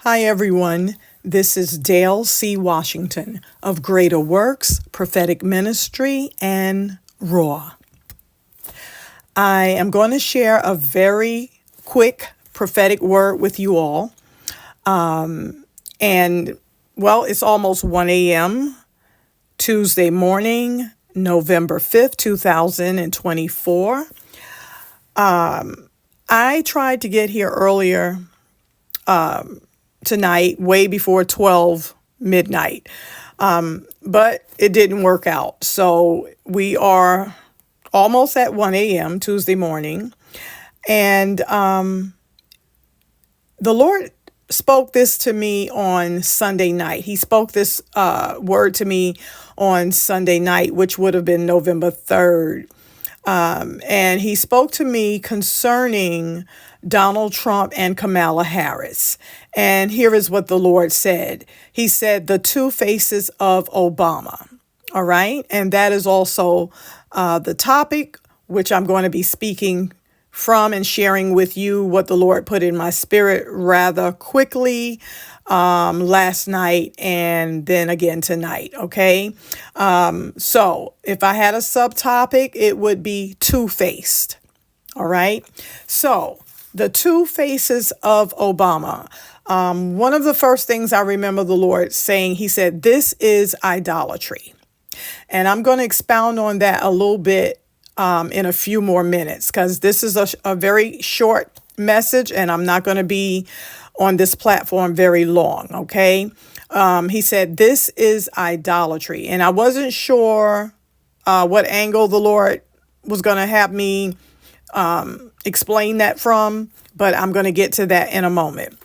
Hi, everyone. This is Dale C. Washington of Greater Works, Prophetic Ministry, and Raw. I am going to share a very quick prophetic word with you all. It's almost 1 a.m. Tuesday morning, November 5th, 2024. I tried to get here earlier tonight, way before 12 midnight, but it didn't work out. So we are almost at 1 a.m. Tuesday morning, and the Lord spoke this to me on Sunday night. He spoke this word to me on Sunday night, which would have been November 3rd. And he spoke to me concerning Donald Trump and Kamala Harris. And here is what the Lord said. He said, the two faces of Obama. All right. And that is also the topic which I'm going to be speaking from and sharing with you what the Lord put in my spirit rather quickly last night and then again tonight. Okay. So if I had a subtopic, it would be two-faced. All right. So the two faces of Obama. One of the first things I remember the Lord saying, he said, this is idolatry. And I'm going to expound on that a little bit in a few more minutes, because this is a very short message and I'm not going to be on this platform very long. Okay. He said, this is idolatry. And I wasn't sure what angle the Lord was going to have me explain that from, but I'm going to get to that in a moment.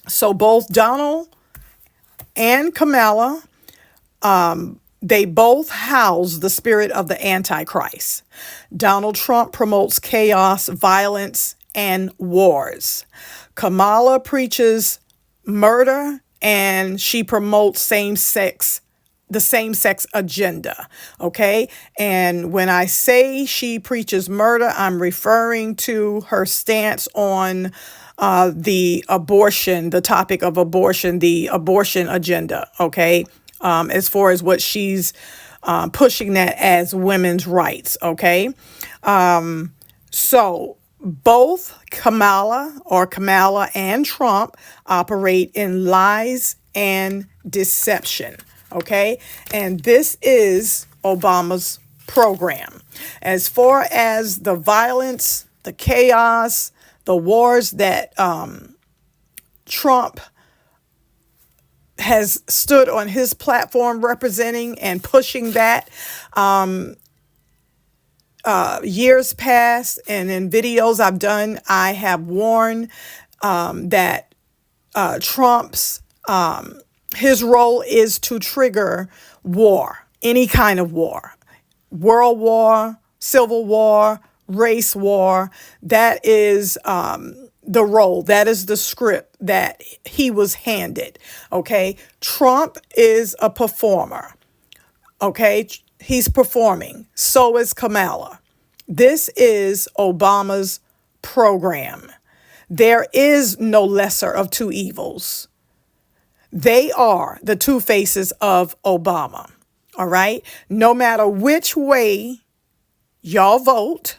So both Donald and Kamala, they both house the spirit of the Antichrist. Donald Trump promotes chaos, violence, and wars. Kamala preaches murder, and she promotes the same-sex agenda. Okay. And when I say she preaches murder, I'm referring to her stance on the topic of abortion, the abortion agenda. Okay. As far as what she's pushing that as women's rights. Okay. So both Kamala and Trump operate in lies and deception. Okay. And this is Obama's program. As far as the violence, the chaos, the wars that Trump has stood on his platform representing and pushing that years past, and in videos I've done, I have warned that Trump's his role is to trigger war, any kind of war, world war, civil war, race war. That is the role. That is the script that he was handed. Okay. Trump is a performer. Okay. He's performing. So is Kamala. This is Obama's program. There is no lesser of two evils. They are the two faces of Obama. All right. No matter which way y'all vote,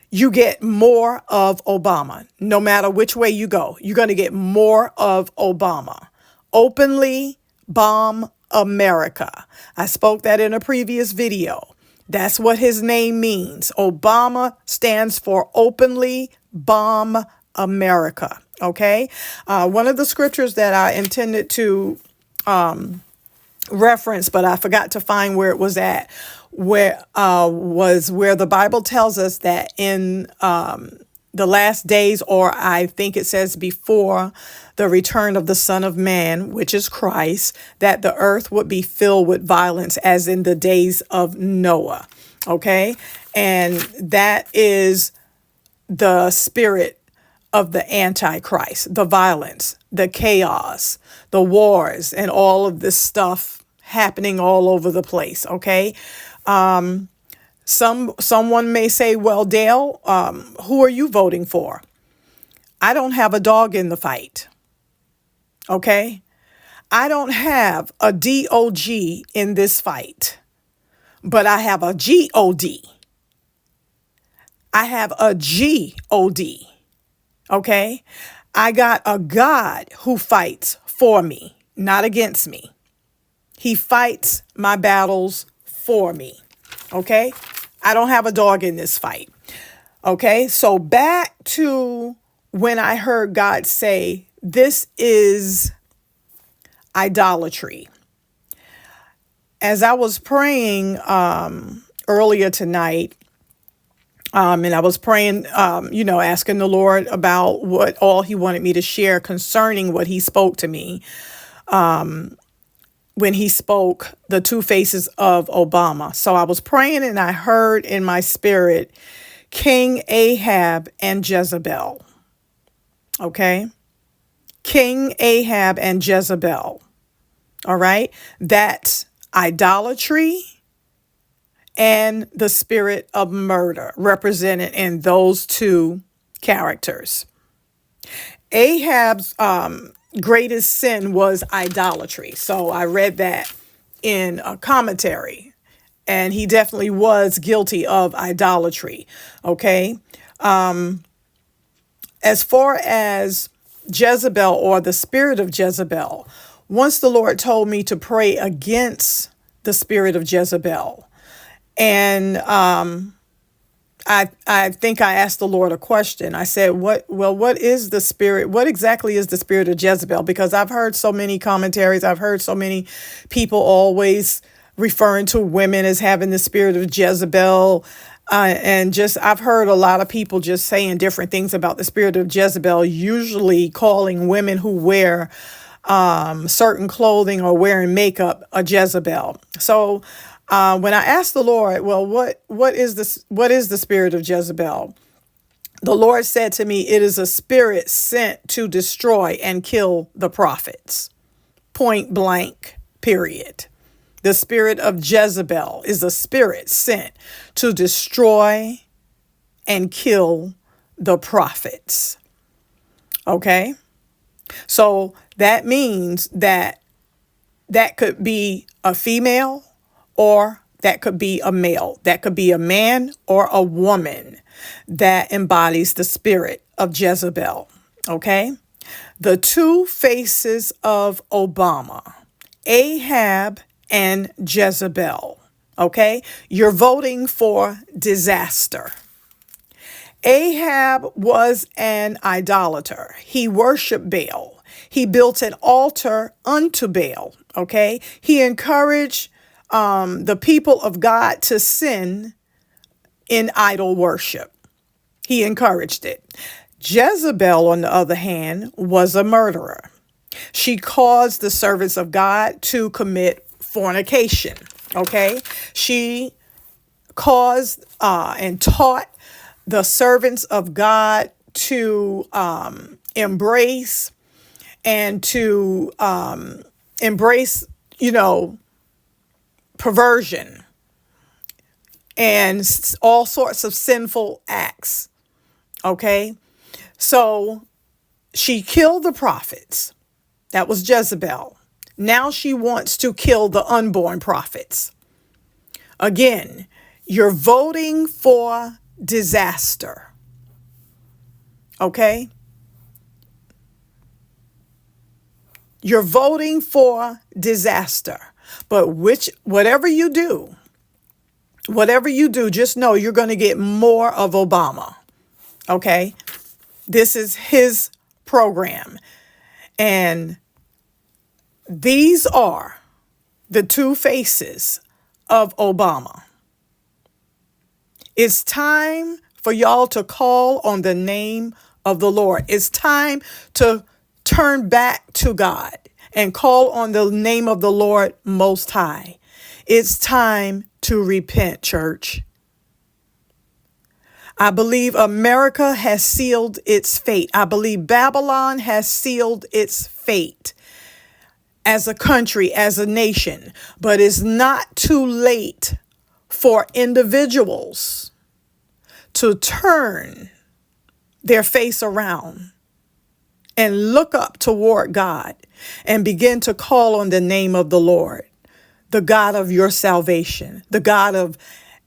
you get more of Obama. No matter which way you go, you're going to get more of Obama. Openly bomb America. I spoke that in a previous video. That's what his name means. Obama stands for openly bomb America. Okay. One of the scriptures that I intended to reference, but I forgot to find where it was at, where the Bible tells us that in the last days, or I think it says before the return of the Son of Man, which is Christ, that the earth would be filled with violence as in the days of Noah. Okay. And that is the spirit of the Antichrist, the violence, the chaos, the wars, and all of this stuff happening all over the place. Okay. Someone may say, well, Dale, who are you voting for? I don't have a dog in the fight. Okay? I don't have a DOG in this fight, but I have a GOD. I have a GOD. Okay? I got a God who fights for me, not against me. He fights my battles for me. Okay? I don't have a dog in this fight. Okay? So back to when I heard God say, this is idolatry. As I was praying earlier tonight, and I was praying, asking the Lord about what all he wanted me to share concerning what he spoke to me when he spoke the two faces of Obama. So I was praying and I heard in my spirit, King Ahab and Jezebel. Okay? King Ahab and Jezebel. All right? That's idolatry and the spirit of murder represented in those two characters. Ahab's greatest sin was idolatry. So I read that in a commentary, and he definitely was guilty of idolatry. Okay. As far as Jezebel or the spirit of Jezebel, once the Lord told me to pray against the spirit of Jezebel. And I think I asked the Lord a question. I said, what is the spirit? What exactly is the spirit of Jezebel? Because I've heard so many commentaries. I've heard so many people always referring to women as having the spirit of Jezebel. I've heard a lot of people just saying different things about the spirit of Jezebel, usually calling women who wear certain clothing or wearing makeup a Jezebel. So when I asked the Lord, well, what is this? What is the spirit of Jezebel? The Lord said to me, it is a spirit sent to destroy and kill the prophets. Point blank, period. The spirit of Jezebel is a spirit sent to destroy and kill the prophets. Okay? So that means that could be a female or that could be a male. That could be a man or a woman that embodies the spirit of Jezebel. Okay? The two faces of Obama, Ahab and Jezebel. Okay? You're voting for disaster. Ahab was an idolater. He worshiped Baal. He built an altar unto Baal. Okay? He encouraged the people of God to sin in idol worship. He encouraged it. Jezebel, on the other hand, was a murderer. She caused the servants of God to commit fornication. Okay? She caused and taught the servants of God to embrace and to embrace, perversion and all sorts of sinful acts. Okay? So she killed the prophets. That was Jezebel. Now she wants to kill the unborn prophets. Again, you're voting for disaster. Okay? You're voting for disaster. But whatever you do, just know you're going to get more of Obama. Okay? This is his program. And these are the two faces of Obama. It's time for y'all to call on the name of the Lord. It's time to turn back to God and call on the name of the Lord Most High. It's time to repent, church. I believe America has sealed its fate. I believe Babylon has sealed its fate as a country, as a nation. But it's not too late for individuals to turn their face around and look up toward God and begin to call on the name of the Lord, the God of your salvation, the God of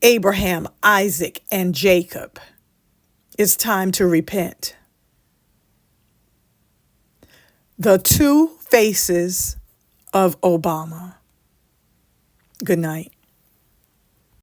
Abraham, Isaac, and Jacob. It's time to repent. The two faces of Obama. Good night.